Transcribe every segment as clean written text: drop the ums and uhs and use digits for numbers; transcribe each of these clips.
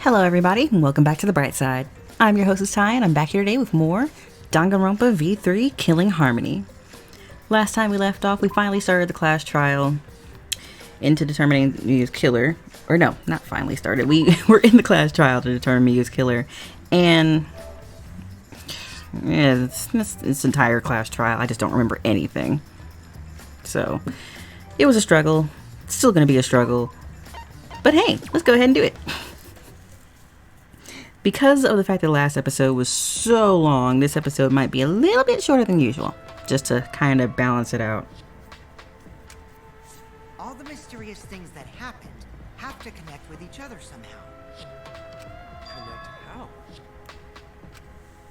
Hello everybody, and welcome back to the bright side. I'm your hostess Ty, and I'm back here today with more DanganRonpa V3 Killing Harmony. Last time we left off, we finally started the class trial into determining Miyu's killer. Or no, not finally started. We were in the class trial to determine Miyu's killer. And yeah, this entire class trial, I just don't remember anything. So, it was a struggle. It's still going to be a struggle. But hey, let's go ahead and do it. Because of the fact that the last episode was so long, this episode might be a little bit shorter than usual, just to kind of balance it out. All the mysterious things that happened have to connect with each other somehow. Connect how?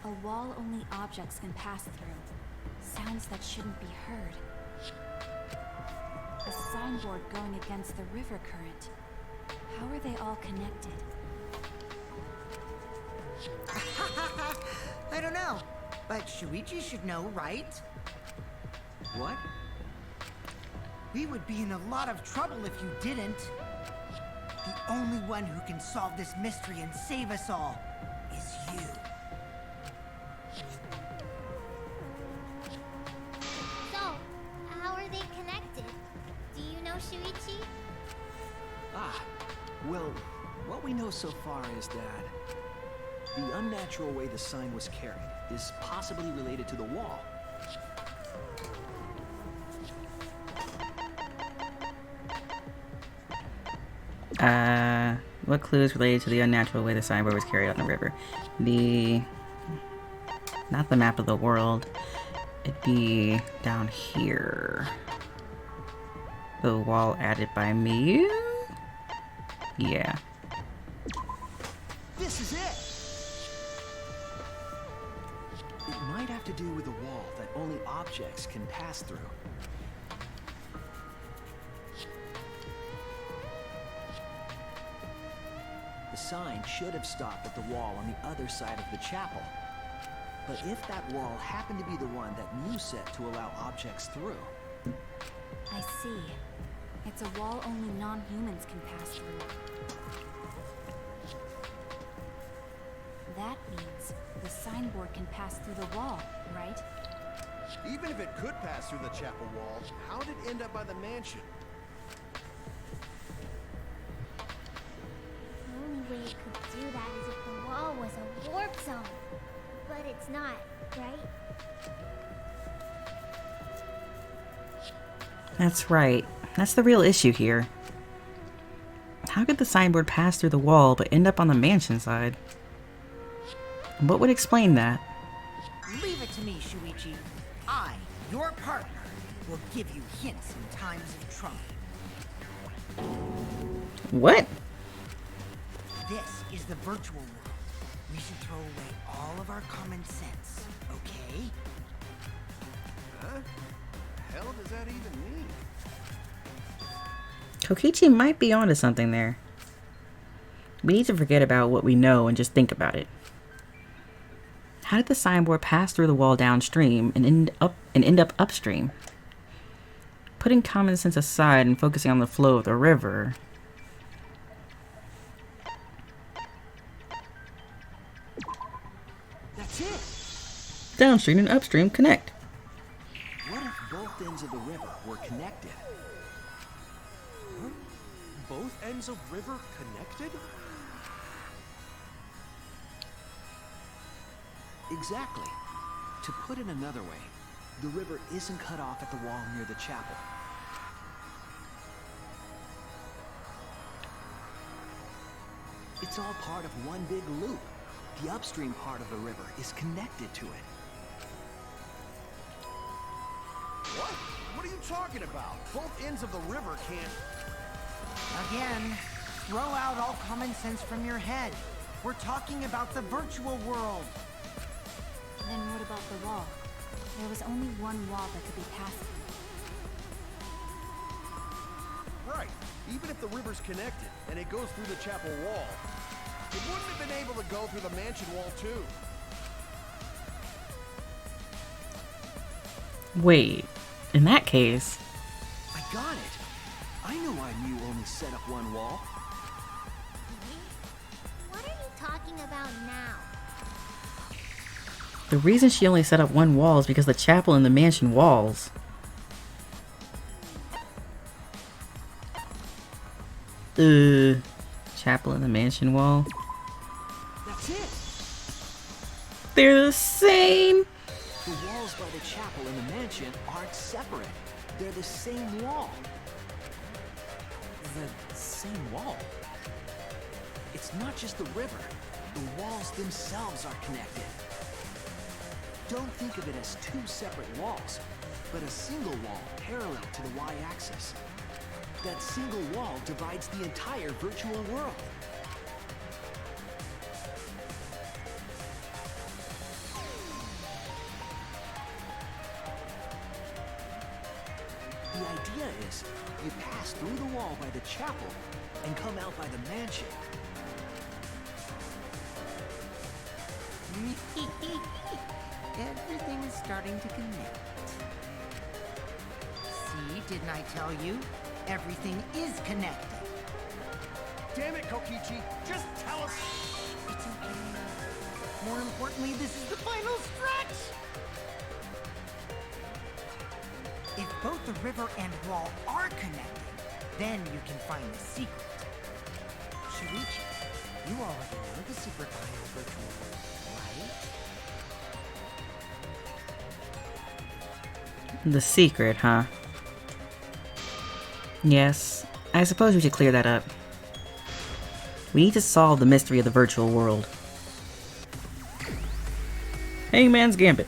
A wall only objects can pass through. Sounds that shouldn't be heard. A signboard going against the river current. How are they all connected? I don't know, but Shuichi should know, right? What? We would be in a lot of trouble if you didn't. The only one who can solve this mystery and save us all is you. So, how are they connected? Do you know Shuichi? Well, what we know so far is that the unnatural way the sign was carried is possibly related to the wall. What clue is related to the unnatural way the signboard was carried on the river? Not the map of the world. It'd be down here. The wall added by me? Yeah. This is it! It might have to do with a wall that only objects can pass through. The sign should have stopped at the wall on the other side of the chapel. But if that wall happened to be the one that Miyu set to allow objects through... I see. It's a wall only non-humans can pass through. That means the signboard can pass through the wall, right? Even if it could pass through the chapel wall, how did it end up by the mansion? The only way it could do that is if the wall was a warp zone. But it's not, right? That's right. That's the real issue here. How could the signboard pass through the wall but end up on the mansion side? What would explain that? Leave it to me, Shuichi. I, your partner, will give you hints in times of trouble. What? This is the virtual world. We should throw away all of our common sense, okay? Huh? The hell does that even mean? Kokichi might be onto something there. We need to forget about what we know and just think about it. How did the signboard pass through the wall downstream and end up upstream? Putting common sense aside and focusing on the flow of the river. That's it! Downstream and upstream connect. What if both ends of the river were connected? Huh? Both ends of river connected? Exactly. To put it another way, the river isn't cut off at the wall near the chapel. It's all part of one big loop. The upstream part of the river is connected to it. What? What are you talking about? Both ends of the river can't... Again, throw out all common sense from your head. We're talking about the virtual world. Then what about the wall? There was only one wall that could be passed through. Right. Even if the river's connected and it goes through the chapel wall, it wouldn't have been able to go through the mansion wall too. Wait, in that case... I got it! I know why Miyu only set up one wall. What talking about now? The reason she only set up one wall is because the chapel and the mansion walls. Chapel and the mansion wall. That's it! They're the same! The walls by the chapel and the mansion aren't separate. They're the same wall. The same wall? It's not just the river. The walls themselves are connected. Don't think of it as two separate walls, but a single wall parallel to the y-axis. That single wall divides the entire virtual world. The idea is, you pass through the wall by the chapel and come out by the mansion. Everything is starting to connect. See, didn't I tell you? Everything is connected. Damn it, Kokichi! Just tell us! It's okay. More importantly, this is the final stretch! If both the river and wall are connected, then you can find the secret. Shuichi, you already know the secret behind the virtual world, right? The secret, huh? Yes, I suppose we should clear that up. We need to solve the mystery of the virtual world. Hangman's Gambit.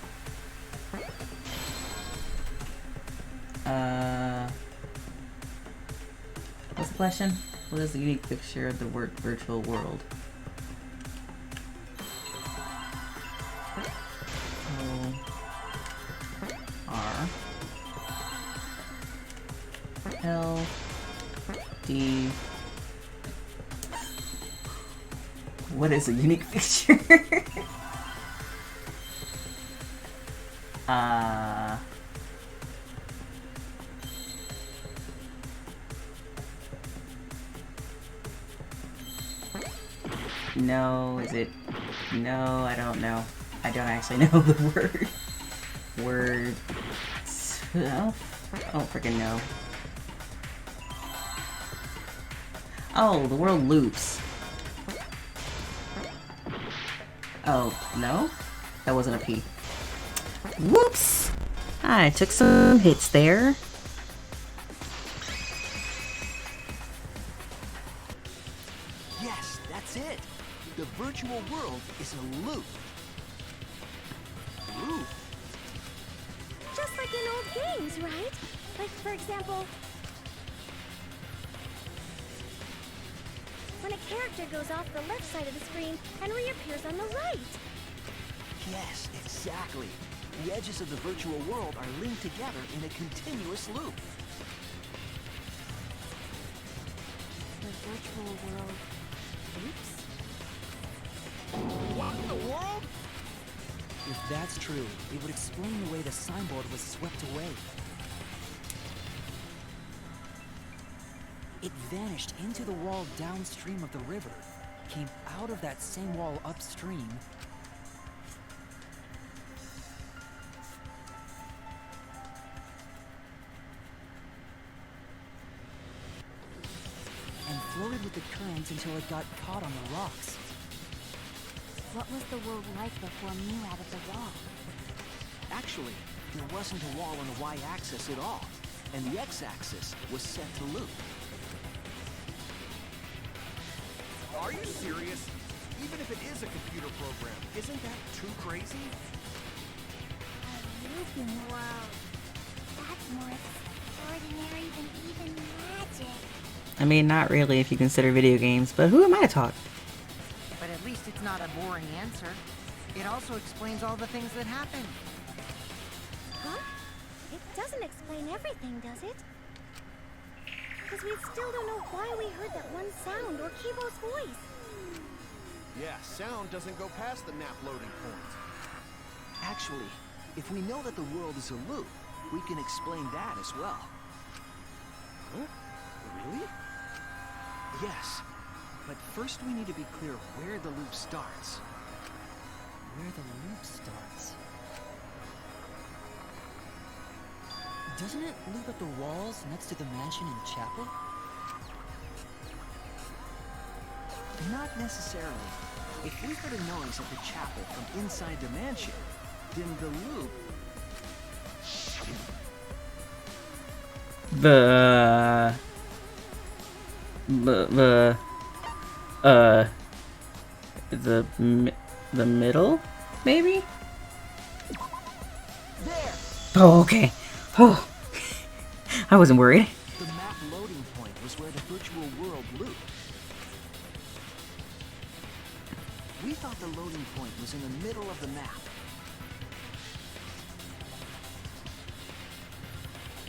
What's the question? What is the unique picture of the virtual world? O-R-L-D. What is a unique picture? No, is it? No, I don't know. I don't actually know the word. Word. Oh, I don't freaking know. Oh, the world loops. Oh, no? That wasn't a P. Whoops! I took some hits there. Yes, that's it. The virtual world is a loop. Loop? Just like in old games, right? Like, for example, when a character goes off the left side of the screen and reappears on the right. Yes, exactly. The edges of the virtual world are linked together in a continuous loop. The virtual world. Oops. What in the world? If that's true, it would explain the way the signboard was swept away. It vanished into the wall downstream of the river, came out of that same wall upstream, and floated with the current until it got caught on the rocks. What was the world like before Mew added the wall? Actually, there wasn't a wall on the y-axis at all, and the x-axis was set to loop. Are you serious? Even if it is a computer program, isn't that too crazy? A looping world. That's more extraordinary than even magic. I mean, not really if you consider video games, but who am I to talk? But at least it's not a boring answer. It also explains all the things that happen. Huh? It doesn't explain everything, does it? Because we still don't know why we heard that one sound or Kibo's voice. Yeah, sound doesn't go past the nap loading point. Actually, if we know that the world is a loop, we can explain that as well. Huh? Really? Yes. But first we need to be clear where the loop starts. Where the loop starts. Doesn't it loop at the walls next to the mansion and chapel? Not necessarily. If we heard a noise at the chapel from inside the mansion, then the loop... The middle, maybe? There! Oh, okay. Oh, I wasn't worried. The map loading point was where the virtual world looped. We thought the loading point was in the middle of the map.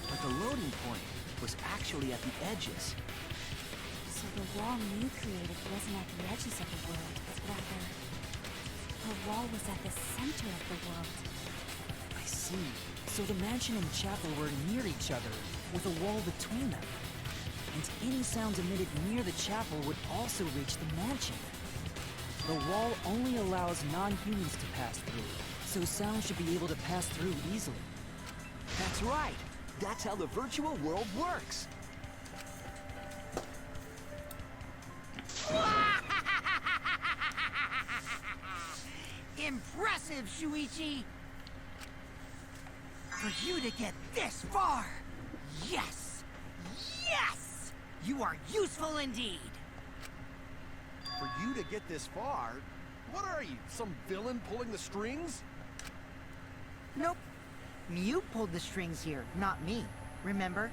But the loading point was actually at the edges. So the wall Mew created wasn't at the edges of the world, but rather, her wall was at the center of the world. I see. So the mansion and chapel were near each other, with a wall between them. And any sounds emitted near the chapel would also reach the mansion. The wall only allows non-humans to pass through, so sound should be able to pass through easily. That's right. That's how the virtual world works. Impressive, Shuichi! For you to get this far! Yes! Yes! You are useful indeed! For you to get this far? What are you, some villain pulling the strings? Nope. Mew pulled the strings here, not me. Remember?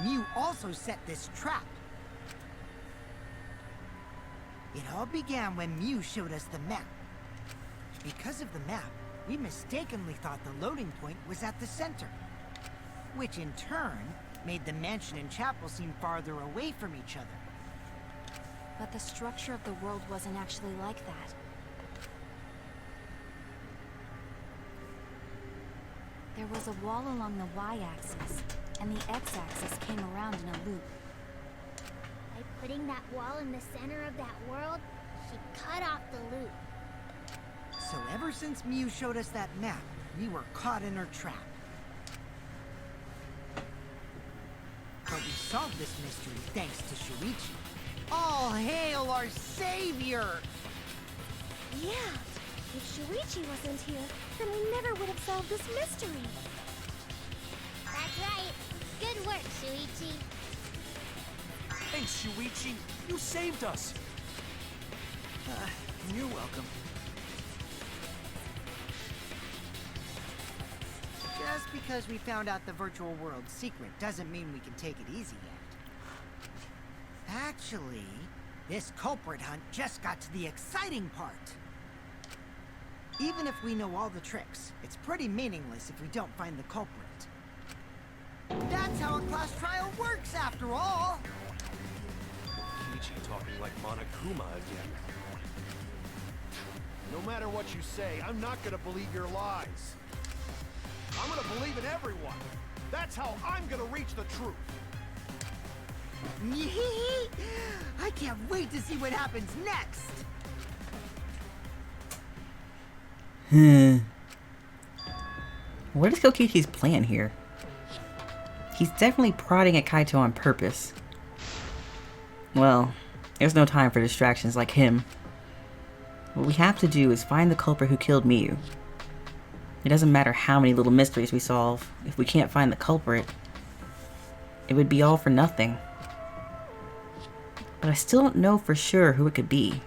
Mew also set this trap. It all began when Mew showed us the map. Because of the map, we mistakenly thought the loading point was at the center. Which in turn, made the mansion and chapel seem farther away from each other. But the structure of the world wasn't actually like that. There was a wall along the y-axis, and the x-axis came around in a loop. By putting that wall in the center of that world, she cut off the loop. So ever since Mew showed us that map, we were caught in her trap. But we solved this mystery thanks to Shuichi. All hail our savior! Yeah, if Shuichi wasn't here, then we never would have solved this mystery. That's right. Good work, Shuichi. Thanks, Shuichi. You saved us. You're welcome. Just because we found out the virtual world's secret doesn't mean we can take it easy yet. Actually, this culprit hunt just got to the exciting part. Even if we know all the tricks, it's pretty meaningless if we don't find the culprit. That's how a class trial works, after all! Ichi talking like Monokuma again. No matter what you say, I'm not gonna believe your lies. I'm gonna believe in everyone. That's how I'm gonna reach the truth. I can't wait to see what happens next! What is Kokichi's plan here? He's definitely prodding at Kaito on purpose. Well, there's no time for distractions like him. What we have to do is find the culprit who killed Miyu. It doesn't matter how many little mysteries we solve. If we can't find the culprit, it would be all for nothing. But I still don't know for sure who it could be.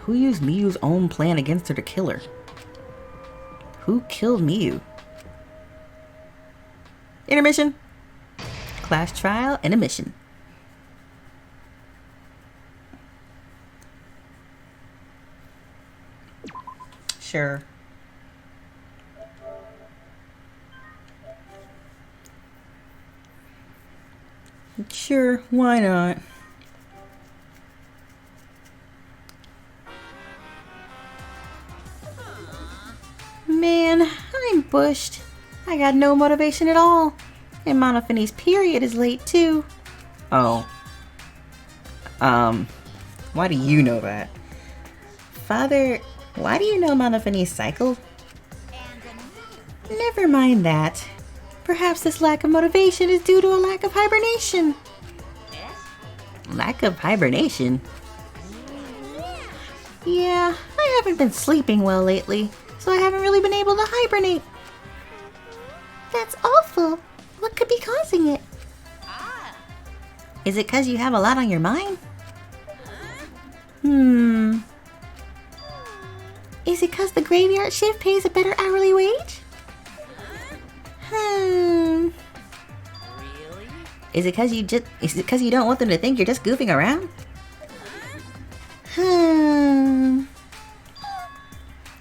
Who used Miyu's own plan against her to kill her? Who killed Miyu? Intermission. Class trial, intermission. Sure. Sure, why not? Man, I'm bushed. I got no motivation at all. And Monofini's period is late too. Oh. Why do you know that? Father, why do you know Manafini cycled? Never mind that. Perhaps this lack of motivation is due to a lack of hibernation. Lack of hibernation? Yeah, I haven't been sleeping well lately, so I haven't really been able to hibernate. That's awful. What could be causing it? Is it because you have a lot on your mind? Is it because the graveyard shift pays a better hourly wage? Is it because you don't want them to think you're just goofing around?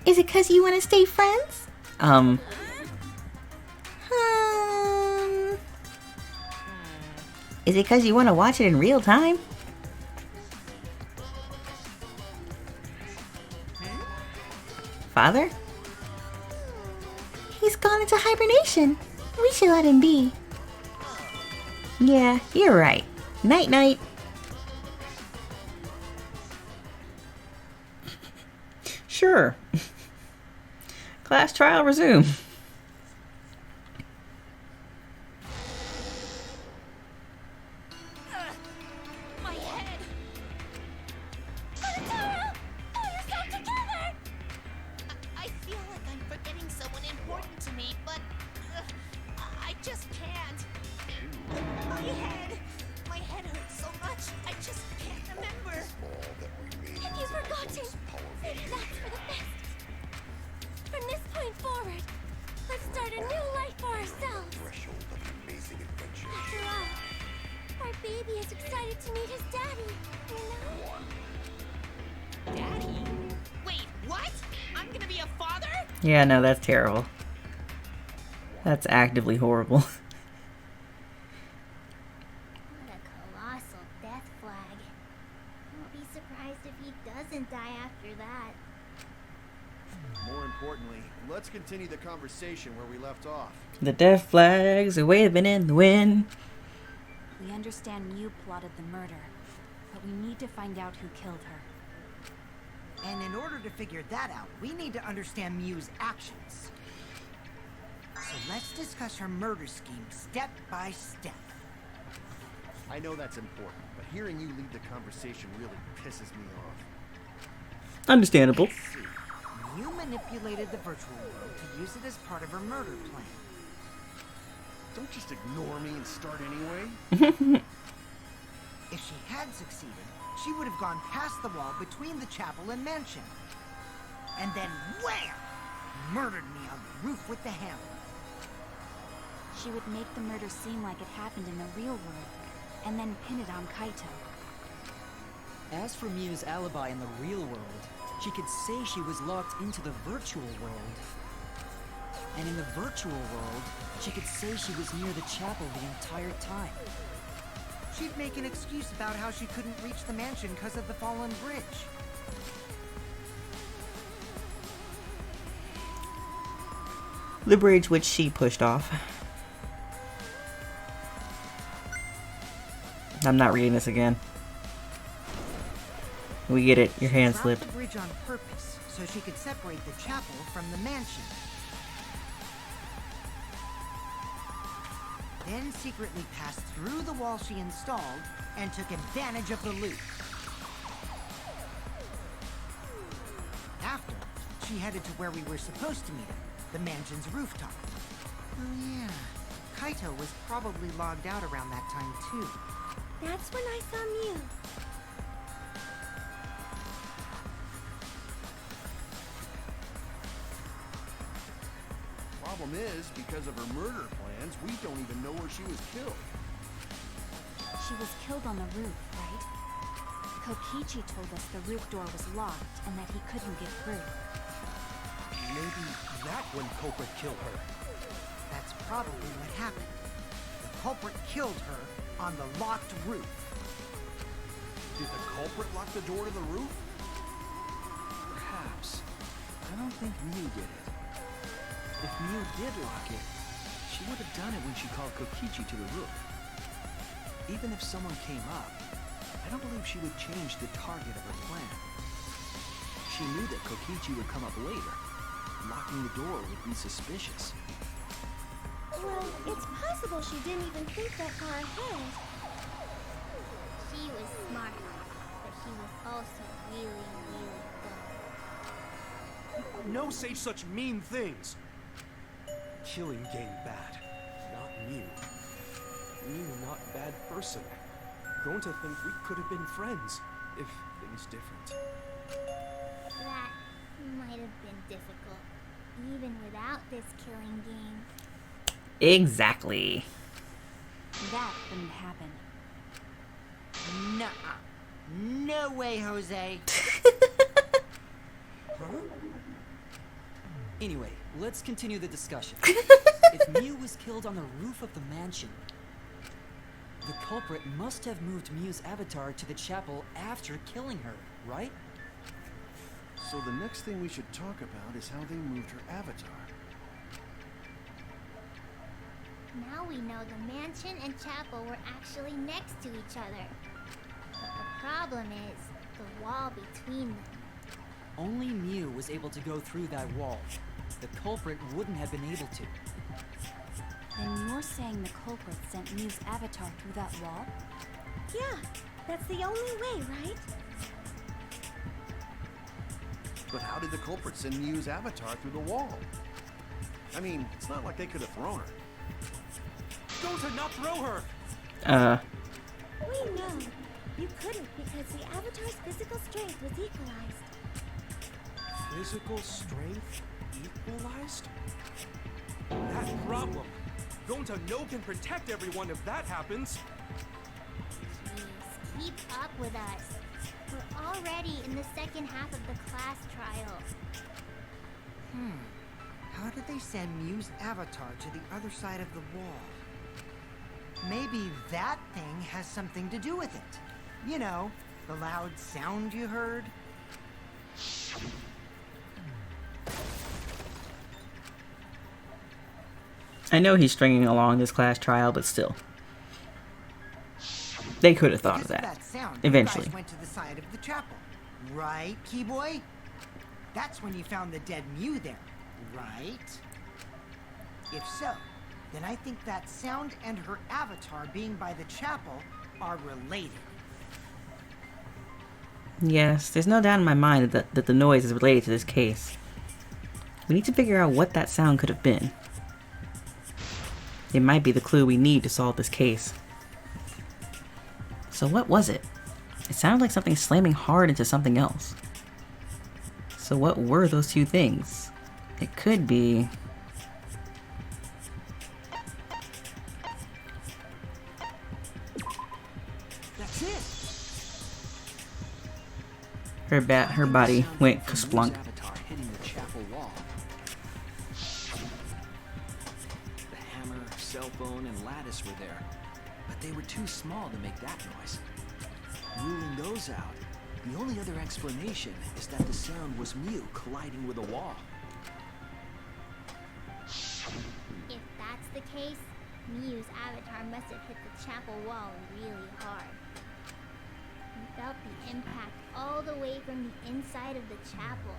Is it because you want to stay friends? Is it because you want to watch it in real time? Father? He's gone into hibernation. We should let him be. Yeah, you're right. Night night. Sure. Class trial resume. My head! Taro! Pull yourself together! I feel like I'm forgetting someone important to me, but I just can't. My head! My head hurts so much, I just can't remember. Have you forgotten? Maybe that's for the best. From this point forward, let's start a new life for ourselves. After all, our baby is excited to meet his daddy, you know? Daddy? Wait, what? I'm gonna be a father? Yeah, no, that's terrible. That's actively horrible. What a colossal death flag. I'll be surprised if he doesn't die after that. More importantly, let's continue the conversation where we left off. The death flags are waving in the wind. We understand Mew plotted the murder, but we need to find out who killed her. And in order to figure that out, we need to understand Mew's actions. So let's discuss her murder scheme step by step. I know that's important, but hearing you lead the conversation really pisses me off. Understandable. Let's see. Mew manipulated the virtual world to use it as part of her murder plan. Don't just ignore me and start anyway. If she had succeeded, she would have gone past the wall between the chapel and mansion. And then wham! Murdered me on the roof with the hammer. She would make the murder seem like it happened in the real world, and then pin it on Kaito. As for Mew's alibi in the real world, she could say she was locked into the virtual world. And in the virtual world, she could say she was near the chapel the entire time. She'd make an excuse about how she couldn't reach the mansion because of the fallen bridge. The bridge which she pushed off. I'm not reading this again. We get it. Your hand Dropped slipped. the bridge on purpose so she could separate the chapel from the mansion. Then secretly passed through the wall she installed and took advantage of the loop. After, she headed to where we were supposed to meet her, the mansion's rooftop. Oh yeah, Kaito was probably logged out around that time too. That's when I saw Mew. Problem is, because of her murder plans, we don't even know where she was killed. She was killed on the roof, right? Kokichi told us the roof door was locked and that he couldn't get through. Maybe that one culprit killed her. That's probably what happened. The culprit killed her on the locked roof. Did the culprit lock the door to the roof? Perhaps. I don't think Mew did it. If Mew did lock it, she would have done it when she called Kokichi to the roof. Even if someone came up, I don't believe she would change the target of her plan. She knew that Kokichi would come up later. Locking the door would be suspicious. Well, it's possible she didn't even think that far ahead. She was smart, but she was also really, really dumb. No say such mean things. Killing game bad. Not Mew. Mew not bad person. Going to think we could have been friends if things different. That might have been difficult, even without this killing game. Exactly. That couldn't happen. Nuh-uh. No way, Jose. Anyway, let's continue the discussion. If Mew was killed on the roof of the mansion, the culprit must have moved Mew's avatar to the chapel after killing her, right? So the next thing we should talk about is how they moved her avatar. Now we know the mansion and chapel were actually next to each other. But the problem is the wall between them. Only Mew was able to go through that wall. The culprit wouldn't have been able to. Then you're saying the culprit sent Mew's avatar through that wall? Yeah, that's the only way, right? But how did the culprit send Mew's avatar through the wall? I mean, it's not like they could have thrown her. Don't not throw her! We know. You couldn't because the avatar's physical strength was equalized. Physical strength equalized? That problem. Gonta no can protect everyone if that happens. Please, keep up with us. We're already in the second half of the class trial. How did they send Mew's avatar to the other side of the wall? Maybe that thing has something to do with it. You know, the loud sound you heard. I know he's stringing along this class trial, but still. They could have thought of Because that. sound, Eventually. You guys went to the side of the chapel, right, Keyboy? That's when you found the dead Mew there, right? If so, then I think that sound and her avatar being by the chapel are related. Yes, there's no doubt in my mind that the noise is related to this case. We need to figure out what that sound could have been. It might be the clue we need to solve this case. So what was it? It sounded like something slamming hard into something else. So what were those two things? It could be... That's it. Her body went kasplunk. Avatar hitting the chapel wall. The hammer, cell phone, and lattice were there, but they were too small to make that noise. Ruling those out, the only other explanation is that the sound was Mew colliding with a wall. If that's the case, Mew's avatar must have hit the chapel wall really hard. We felt the impact all the way from the inside of the chapel.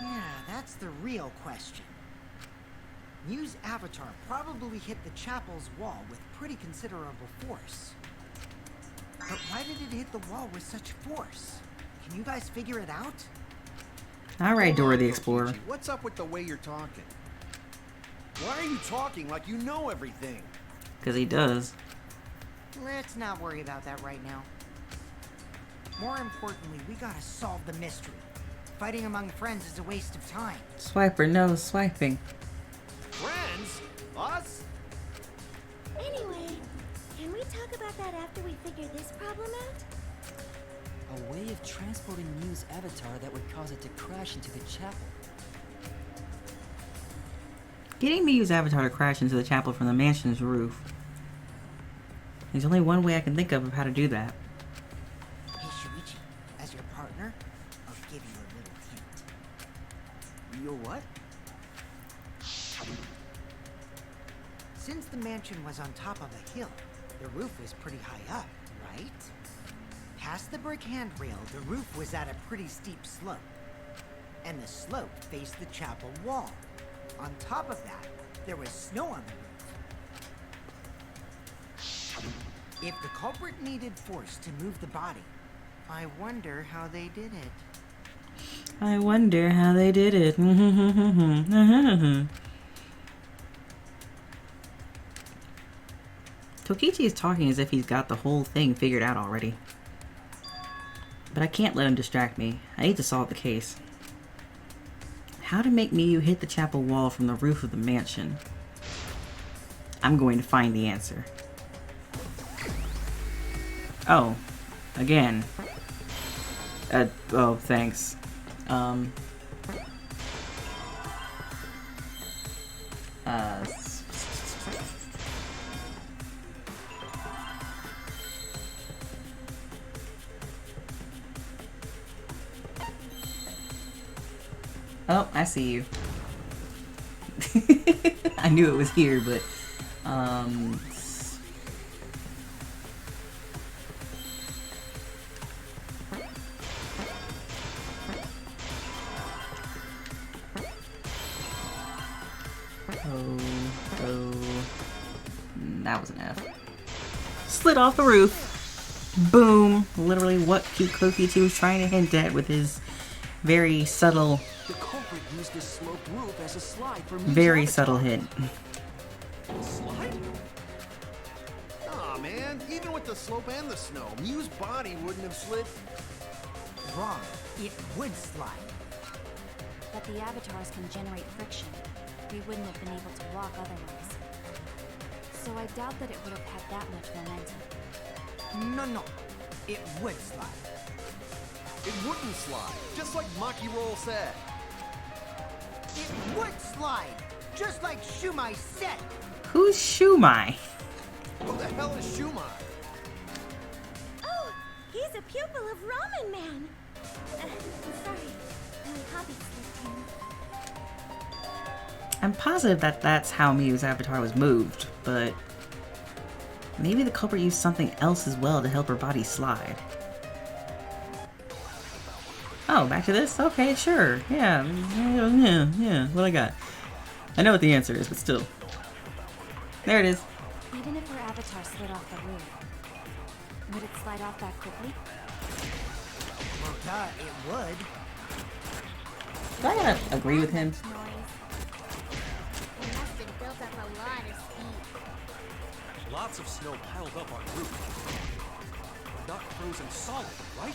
Yeah, that's the real question. Mew's avatar probably hit the chapel's wall with pretty considerable force. But why did it hit the wall with such force? Can you guys figure it out? Alright, Dora the Kokichi, Explorer. what's up with the way you're talking? Why are you talking like you know everything? Because he does. Let's not worry about that right now. More importantly, we gotta solve the mystery. Fighting among friends is a waste of time. Swiper, no swiping. Friends? Us? Anyway, can we talk about that after we figure this problem out? A way of transporting Mew's avatar that would cause it to crash into the chapel. Getting Mew's avatar to crash into the chapel from the mansion's roof. There's only one way I can think of how to do that. Hey, Shuichi, as your partner, I'll give you a little hint. Your what? Since the mansion was on top of a hill, the roof was pretty high up, right? Past the brick handrail, the roof was at a pretty steep slope. And the slope faced the chapel wall. On top of that, there was snow on the roof. If the culprit needed force to move the body, I wonder how they did it. I wonder how they did it. Tokichi is talking as if he's got the whole thing figured out already. But I can't let him distract me. I need to solve the case. How to make Miyu hit the chapel wall from the roof of the mansion. I'm going to find the answer. Oh, again. Oh, thanks. Oh, I see you. I knew it was here, but, that was an F. Slid off the roof. Boom. Literally what Kokichi was trying to hint at with his very subtle, The culprit used the sloped roof as a slide for very subtle hint. Slide? Aw, man. Even with the slope and the snow, Mew's body wouldn't have slid. Wrong. It would slide. But the avatars can generate friction. We wouldn't have been able to walk otherwise. So I doubt that it would have had that much momentum. No. It would slide. It wouldn't slide, just like Maki Roll said. It would slide, just like Shumai said. Who's Shumai? Who the hell is Shumai? Oh, he's a pupil of Ramen Man. Sorry, my hobby slipped in. I'm positive that that's how Miyu's avatar was moved, but maybe the culprit used something else as well to help her body slide. Oh, back to this? Okay, sure. Yeah. What I got? I know what the answer is, but still. There it is. Even if her avatar slid off the roof, would it slide off that quickly? Well, duh, it would. Do I gotta agree with him? Noise. It must have built up a lot of speed. Lots of snow piled up on roof. Not frozen solid, right?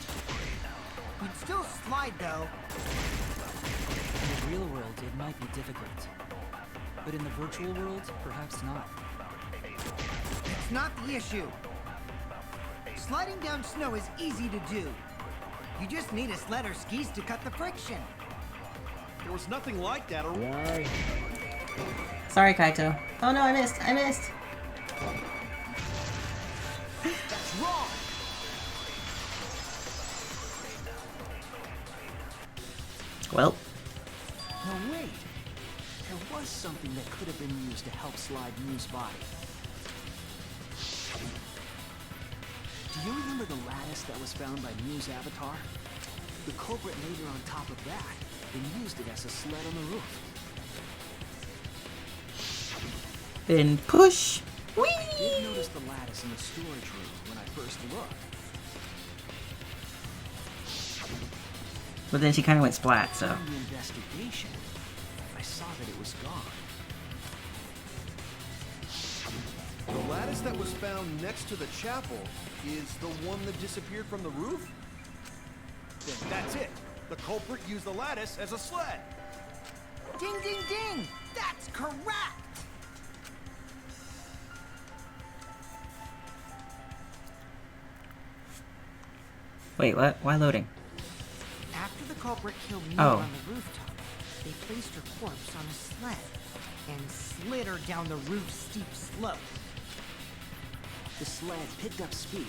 You'd still slide, though. In the real world, it might be difficult. But in the virtual world, perhaps not. It's not the issue. Sliding down snow is easy to do. You just need a sled or skis to cut the friction. There was nothing like that around. Sorry, Kaito. Oh no, I missed. That's wrong! Well, No, wait. There was something that could have been used to help slide Mew's body. Do you remember the lattice that was found by Mew's avatar? The culprit laid her on top of that, and used it as a sled on the roof. then push. Whee! I did notice the lattice in the storage room when I first looked. But then she kind of went splat, so. During the investigation, I saw that it was gone. The lattice that was found next to the chapel is the one that disappeared from the roof? Then that's it. The culprit used the lattice as a sled. Ding, ding, ding! That's correct! Wait, what? Why loading? After the culprit killed Miyu Oh. on the rooftop, they placed her corpse on a sled and slid her down the roof's steep slope. The sled picked up speed,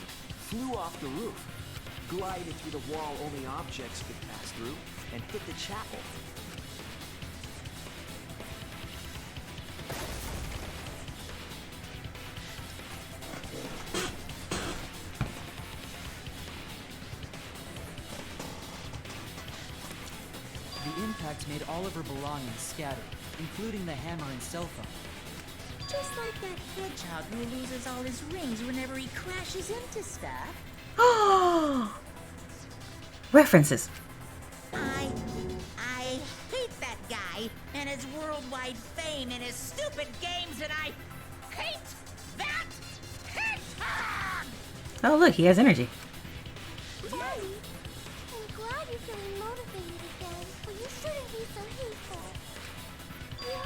flew off the roof, glided through the wall only objects could pass through, and hit the chapel. impact made all of her belongings scattered, including the hammer and cell phone. Just like that hedgehog who loses all his rings whenever he crashes into stuff. References. I hate that guy and his worldwide fame and his stupid games, and I hate that hedgehog! Oh, look, he has energy. Daddy, I'm glad you're feeling motivated again, but you shouldn't be so hateful. You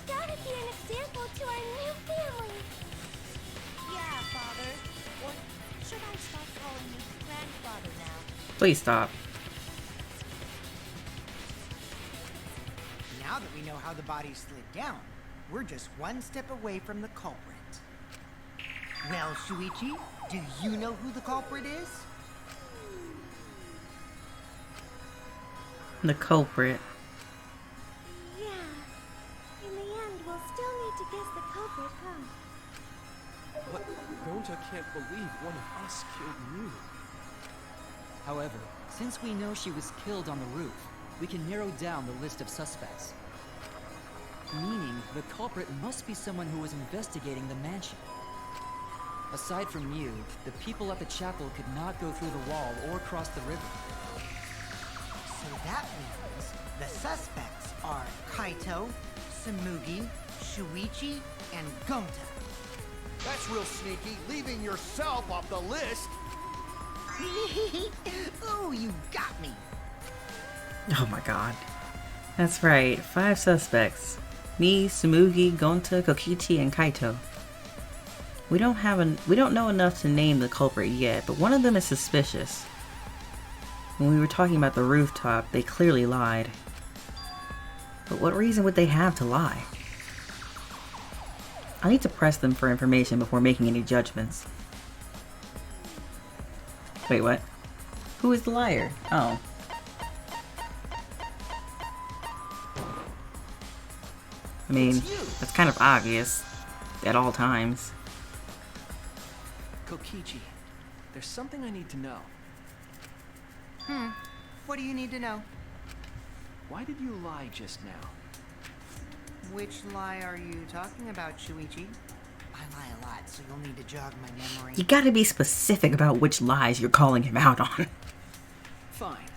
gotta be an example to our new family. Yeah, Father. Or should I start calling you grandfather now? Please stop. Now that we know how the body slid down, we're just one step away from the culprit. Well, Shuichi, do you know who the culprit is? The culprit. Yeah. In the end, we'll still need to guess the culprit, huh? But Gonta can't believe one of us killed Mew. However, since we know she was killed on the roof, we can narrow down the list of suspects. Meaning, the culprit must be someone who was investigating the mansion. Aside from Mew, the people at the chapel could not go through the wall or cross the river. So that means the suspects are Kaito, Samugi, Shuichi, and Gonta. That's real sneaky, leaving yourself off the list. Ooh, you got me. Oh my god. That's right, 5 suspects. Me, Sumugi, Gonta, Kokichi, and Kaito. We don't know enough to name the culprit yet, but one of them is suspicious. When we were talking about the rooftop, they clearly lied. But what reason would they have to lie? I need to press them for information before making any judgments. Wait, what? Who is the liar? Oh. I mean, that's kind of obvious at all times. Kokichi, there's something I need to know. What do you need to know? Why did you lie just now? Which lie are you talking about, Shuichi? I lie a lot, so you'll need to jog my memory. You gotta be specific about which lies you're calling him out on. Fine.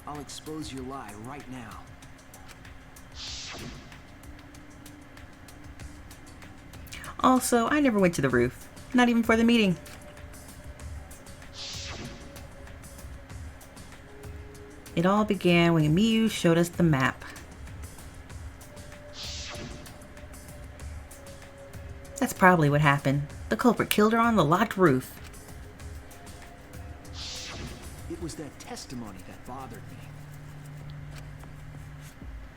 I'll expose your lie right now. Also, I never went to the roof. Not even for the meeting. It all began when Miyu showed us the map. That's probably what happened. The culprit killed her on the locked roof. It was that testimony that bothered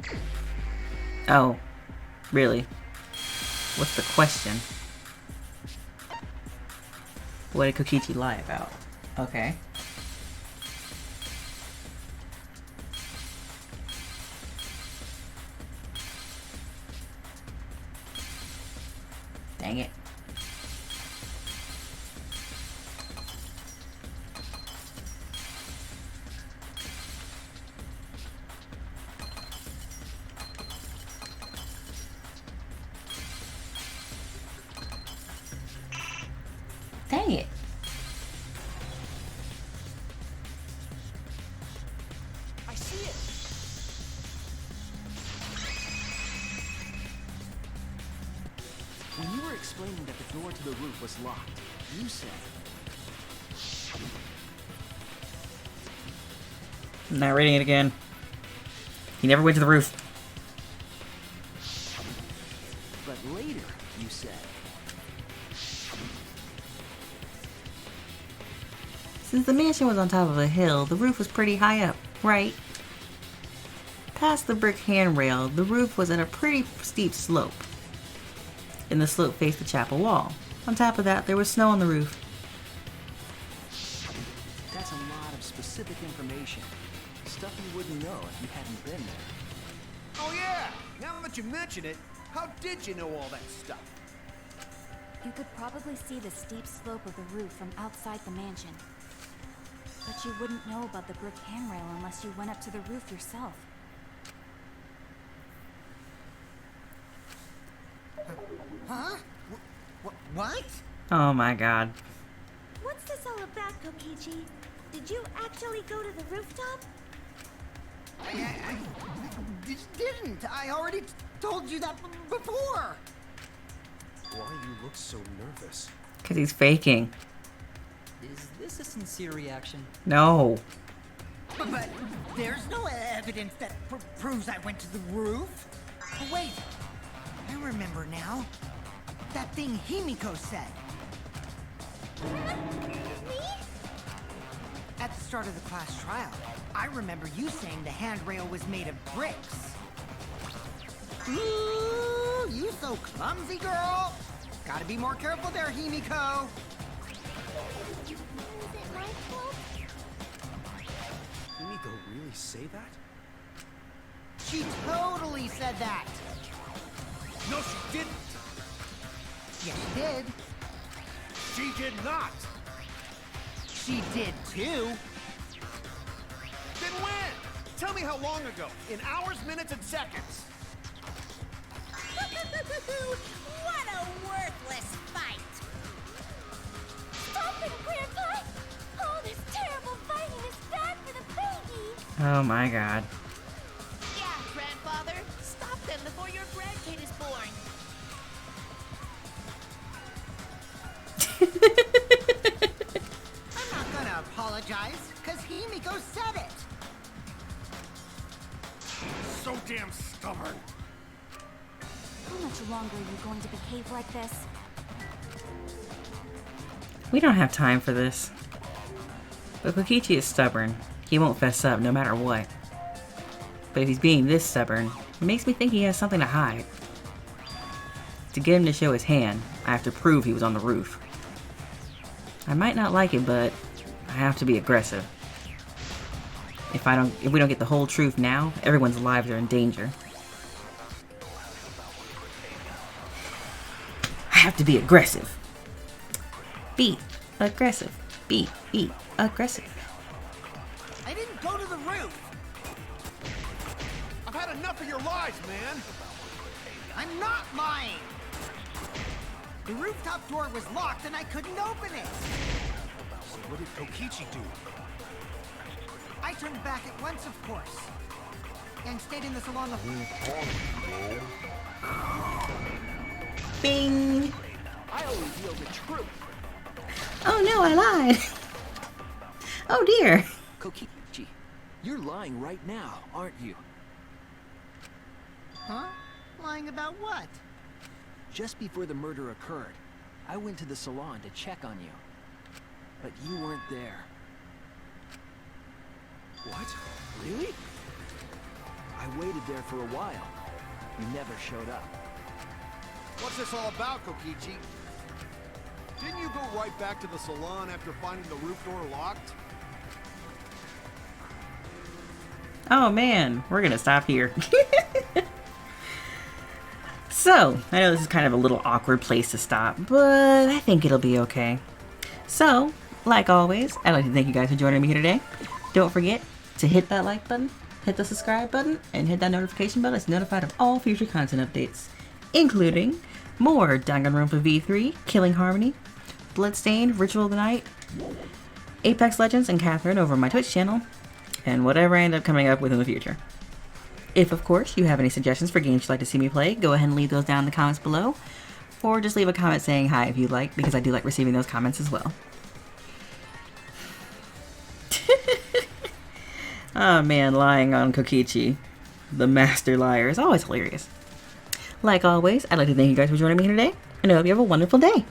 me. Oh, really? What's the question? What did Kokichi lie about? Okay. Dang it. Dang it. I see it! When you were explaining that the door to the roof was locked, you said... I'm not reading it again. He never went to the roof. But later, you said... Since the mansion was on top of a hill, the roof was pretty high up, right? Past the brick handrail, the roof was at a pretty steep slope. And the slope faced the chapel wall. On top of that, there was snow on the roof. That's a lot of specific information. Stuff you wouldn't know if you hadn't been there. Oh yeah! Now that you mention it, how did you know all that stuff? You could probably see the steep slope of the roof from outside the mansion. But you wouldn't know about the brick handrail unless you went up to the roof yourself. Huh? What? Oh my god. What's this all about, Kokichi? Did you actually go to the rooftop? I didn't. I already told you that before. Why you look so nervous? Because he's faking. Is this a sincere reaction? No. But there's no evidence that proves I went to the roof. Oh, wait. I remember now. That thing Himiko said. Me? At the start of the class trial, I remember you saying the handrail was made of bricks. Ooh, you so clumsy, girl. Gotta be more careful there, Himiko. Is it my fault? Himiko really say that? She totally said that. No, she didn't. Yes, she did. She did not. She did too. Then when? Tell me how long ago. In hours, minutes, and seconds. What a worthless fight! Stop it, Grandpa! All this terrible fighting is bad for the baby! Oh my god. Yeah, grandfather. Stop them before your grandkid is born. I'm not gonna apologize, because Himiko said it. So damn stubborn. How much longer are you going to behave like this? We don't have time for this. But Kokichi is stubborn. He won't fess up no matter what. But if he's being this stubborn, it makes me think he has something to hide. To get him to show his hand, I have to prove he was on the roof. I might not like it, but I have to be aggressive. If we don't get the whole truth now, everyone's lives are in danger. I have to be aggressive. Be aggressive. Be aggressive. I didn't go to the roof. I've had enough of your lies, man. I'm not lying. The rooftop door was locked and I couldn't open it. So what did Kokichi do? I turned back at once, of course. And stayed in the salon the Bing! I'll reveal the truth. Oh no, I lied! Oh dear! Kokichi, you're lying right now, aren't you? Huh? Lying about what? Just before the murder occurred, I went to the salon to check on you. But you weren't there. What? Really? I waited there for a while. You never showed up. What's this all about, Kokichi? Didn't you go right back to the salon after finding the roof door locked? Oh man, we're gonna stop here. So, I know this is kind of a little awkward place to stop, but I think it'll be okay. So, like always, I'd like to thank you guys for joining me here today. Don't forget to hit that like button, hit the subscribe button, and hit that notification bell to be notified of all future content updates, including more DanganRonpa V3, Killing Harmony, Bloodstained, Ritual of the Night, Apex Legends, and Catherine over on my Twitch channel, and whatever I end up coming up with in the future. If, of course, you have any suggestions for games you'd like to see me play, go ahead and leave those down in the comments below, or just leave a comment saying hi if you'd like, because I do like receiving those comments as well. Oh man, lying on Kokichi, the master liar, is always hilarious. Like always, I'd like to thank you guys for joining me here today, and I hope you have a wonderful day.